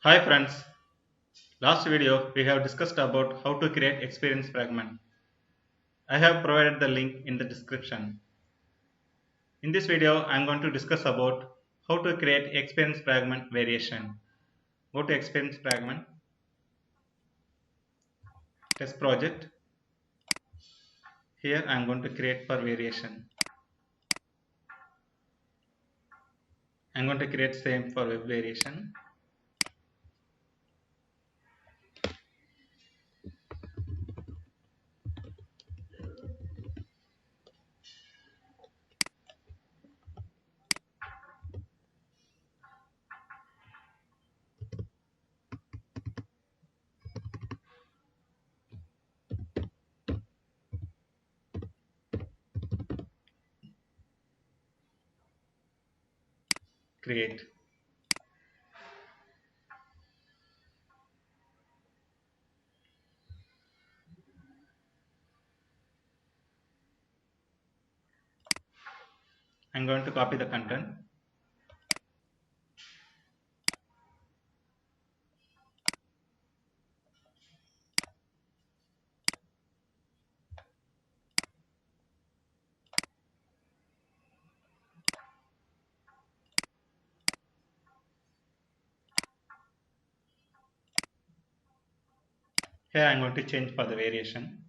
Hi friends, last video we have discussed about how to create experience fragment. I have provided the link in the description. In this video I am going to discuss about how to create experience fragment variation. Go to experience fragment, test project. Here I am going to create for variation. I am going to create same for web variation. Create. I am going to copy the content. Here I am going to change for the variation.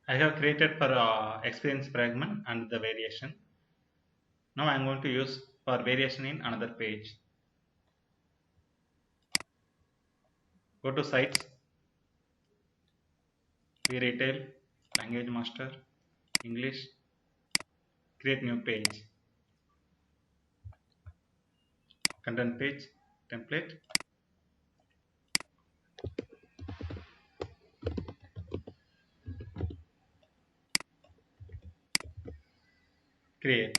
I have created for experience fragment and the variation. Now I am going to use for variation in another page. Go to sites, we retail, language master, English, create new page, content page, template, create.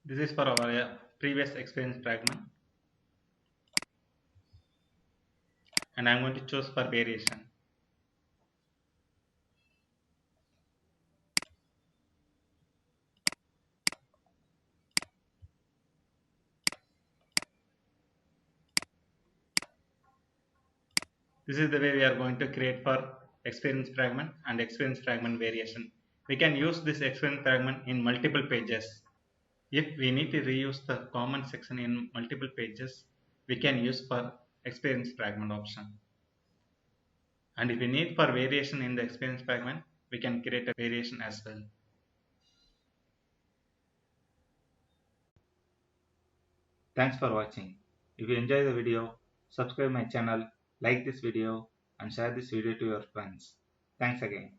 This is for our previous experience fragment, and I am going to choose for variation. This is the way we are going to create for experience fragment and experience fragment variation. We can use this experience fragment in multiple pages. If we need to reuse the comment section in multiple pages, we can use for experience fragment option. And if we need for variation in the experience fragment, we can create a variation as well. Thanks for watching. If you enjoy the video, subscribe my channel, like this video and share this video to your friends. Thanks again.